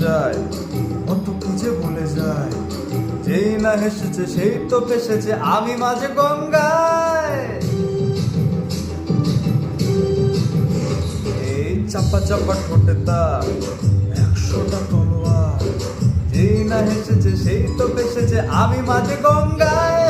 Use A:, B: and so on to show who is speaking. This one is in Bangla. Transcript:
A: যায়, কত খুঁজে ভুলে যায়। যেই না হেসেছে সেই তো ফেসেছে, আমি মাঝে গঙ্গায়। এই চাপা চাপা ঠোঁটে তার 100টা তলোয়ার। যেই না হেসেছে সেই তো ফেসেছে, আমি মাঝে গঙ্গায়।